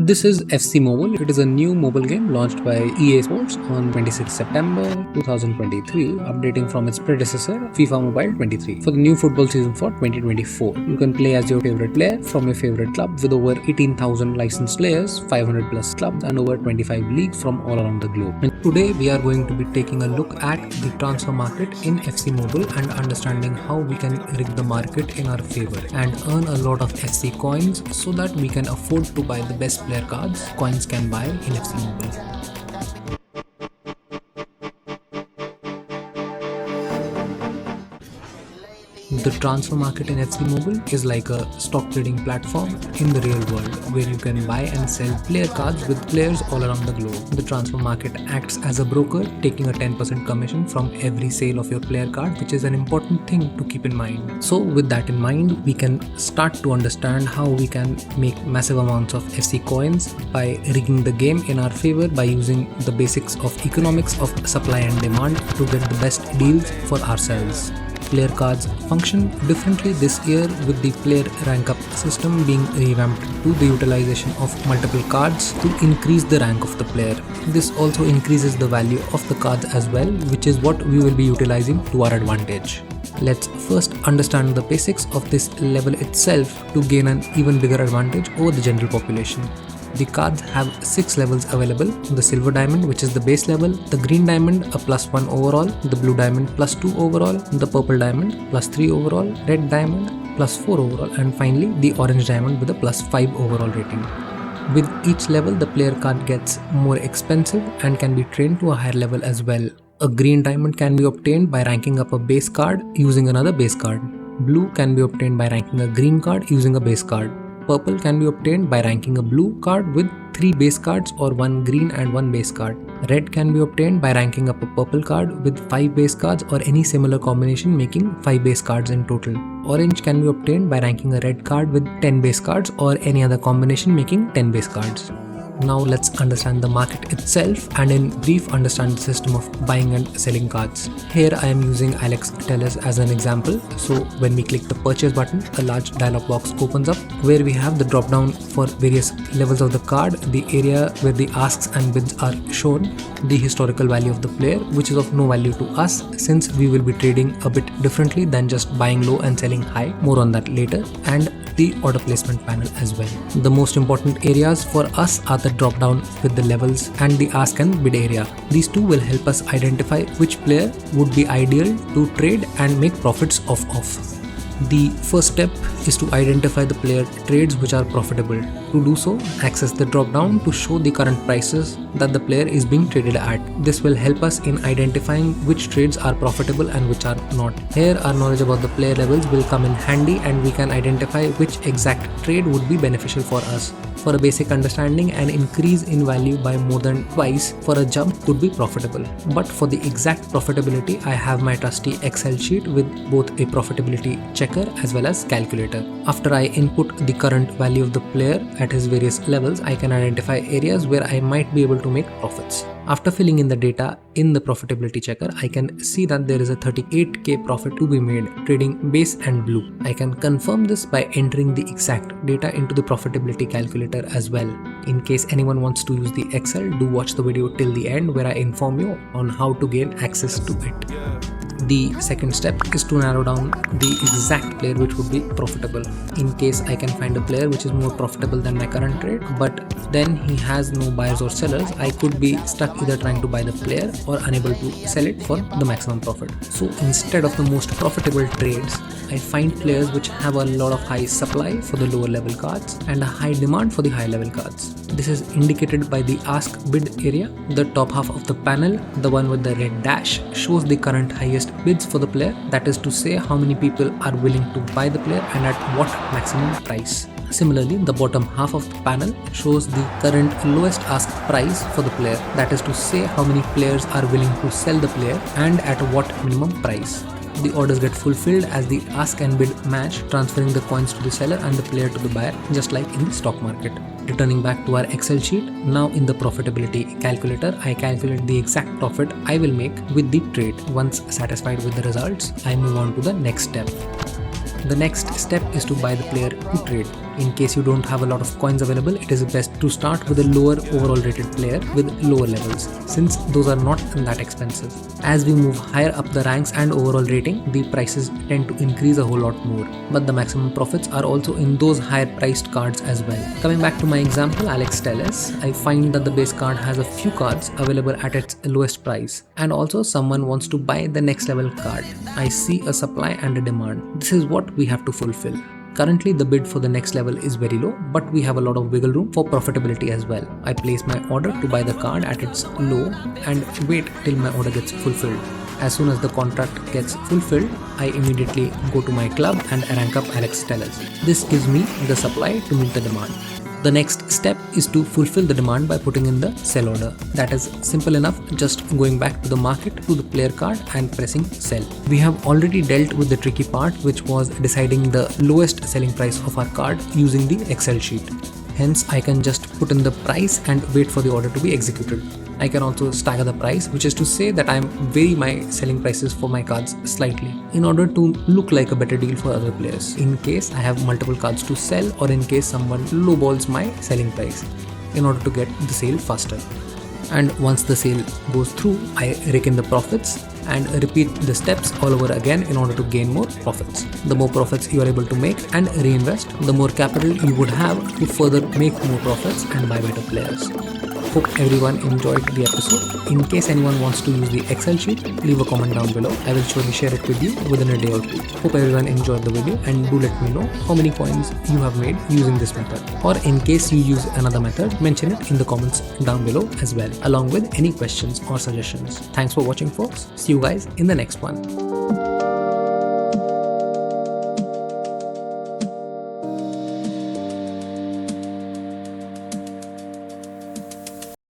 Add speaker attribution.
Speaker 1: This is FC Mobile. It is a new mobile game launched by EA Sports on 26 September 2023, updating from its predecessor FIFA Mobile 23 for the new football season for 2024. You can play as your favorite player from your favorite club with over 18,000 licensed players, 500 plus clubs and over 25 leagues from all around the globe. And today we are going to be taking a look at the transfer market in FC Mobile and understanding how we can rig the market in our favor and earn a lot of FC coins so that we can afford to buy the best player cards coins can buy in FC Mobile. The transfer market in FC Mobile is like a stock trading platform in the real world where you can buy and sell player cards with players all around the globe. The transfer market acts as a broker, taking a 10% commission from every sale of your player card, which is an important thing to keep in mind. So with that in mind, we can start to understand how we can make massive amounts of FC coins by rigging the game in our favor by using the basics of economics of supply and demand to get the best deals for ourselves. Player cards function differently this year with the player rank up system being revamped to the utilization of multiple cards to increase the rank of the player. This also increases the value of the cards as well, which is what we will be utilizing to our advantage. Let's first understand the basics of this level itself to gain an even bigger advantage over the general population. The cards have 6 levels available: the silver diamond, which is the base level, the green diamond, a +1 overall, the blue diamond +2 overall, the purple diamond +3 overall, red diamond +4 overall, and finally the orange diamond with a +5 overall rating. With each level, the player card gets more expensive and can be trained to a higher level as well. A green diamond can be obtained by ranking up a base card using another base card. Blue can be obtained by ranking a green card using a base card. Purple can be obtained by ranking a blue card with 3 base cards or 1 green and 1 base card. Red can be obtained by ranking up a purple card with 5 base cards or any similar combination making 5 base cards in total. Orange can be obtained by ranking a red card with 10 base cards or any other combination making 10 base cards. Now let's understand the market itself and in brief understand the system of buying and selling cards. Here I am using Alex Tellers as an example. So when we click the purchase button, a large dialog box opens up where we have the drop down for various levels of the card, the area where the asks and bids are shown, the historical value of the player, which is of no value to us since we will be trading a bit differently than just buying low and selling high, more on that later, and the order placement panel as well. The most important areas for us are the drop down with the levels and the ask and bid area. These two will help us identify which player would be ideal to trade and make profits off of. The first step is to identify the player trades which are profitable. To do so, access the drop down to show the current prices that the player is being traded at. This will help us in identifying which trades are profitable and which are not. Here our knowledge about the player levels will come in handy and we can identify which exact trade would be beneficial for us. For a basic understanding, an increase in value by more than twice for a jump could be profitable. But for the exact profitability, I have my trusty Excel sheet with both a profitability checker as well as calculator. After I input the current value of the player at his various levels, I can identify areas where I might be able to make profits. After filling in the data in the profitability checker, I can see that there is a 38k profit to be made trading base and blue. I can confirm this by entering the exact data into the profitability calculator as well. In case anyone wants to use the Excel, do watch the video till the end where I inform you on how to gain access to it. The second step is to narrow down the exact player which would be profitable. In case I can find a player which is more profitable than my current trade, but then he has no buyers or sellers, I could be stuck either trying to buy the player or unable to sell it for the maximum profit. So instead of the most profitable trades, I find players which have a lot of high supply for the lower level cards and a high demand for the high level cards. This is indicated by the ask bid area. The top half of the panel, the one with the red dash, shows the current highest bids for the player, that is to say how many people are willing to buy the player and at what maximum price. Similarly, the bottom half of the panel shows the current lowest ask price for the player, that is to say how many players are willing to sell the player and at what minimum price. The orders get fulfilled as the ask and bid match, transferring the coins to the seller and the player to the buyer, just like in the stock market. Returning back to our Excel sheet, now in the profitability calculator, I calculate the exact profit I will make with the trade. Once satisfied with the results, I move on to the next step. The next step is to buy the player to trade. In case you don't have a lot of coins available, it is best to start with a lower overall rated player with lower levels, since those are not that expensive. As we move higher up the ranks and overall rating, the prices tend to increase a whole lot more, but the maximum profits are also in those higher priced cards as well. Coming back to my example, Alex Telles, I find that the base card has a few cards available at its lowest price, and also someone wants to buy the next level card. I see a supply and a demand. This is what we have to fulfill. Currently, the bid for the next level is very low, but we have a lot of wiggle room for profitability as well. I place my order to buy the card at its low and wait till my order gets fulfilled. As soon as the contract gets fulfilled, I immediately go to my club and rank up Alex Telles. This gives me the supply to meet the demand. The next step is to fulfill the demand by putting in the sell order. That is simple enough, just going back to the market to the player card and pressing sell. We have already dealt with the tricky part, which was deciding the lowest selling price of our card using the Excel sheet. Hence, I can just put in the price and wait for the order to be executed. I can also stagger the price, which is to say that I vary my selling prices for my cards slightly in order to look like a better deal for other players, in case I have multiple cards to sell or in case someone lowballs my selling price in order to get the sale faster. And once the sale goes through, I rake in the profits and repeat the steps all over again in order to gain more profits. The more profits you are able to make and reinvest, the more capital you would have to further make more profits and buy better players. Hope everyone enjoyed the episode. In case anyone wants to use the Excel sheet, leave a comment down below. I will surely share it with you within a day or two. Hope everyone enjoyed the video, and do let me know how many coins you have made using this method. Or in case you use another method, mention it in the comments down below as well, along with any questions or suggestions. Thanks for watching, folks. See you guys in the next one.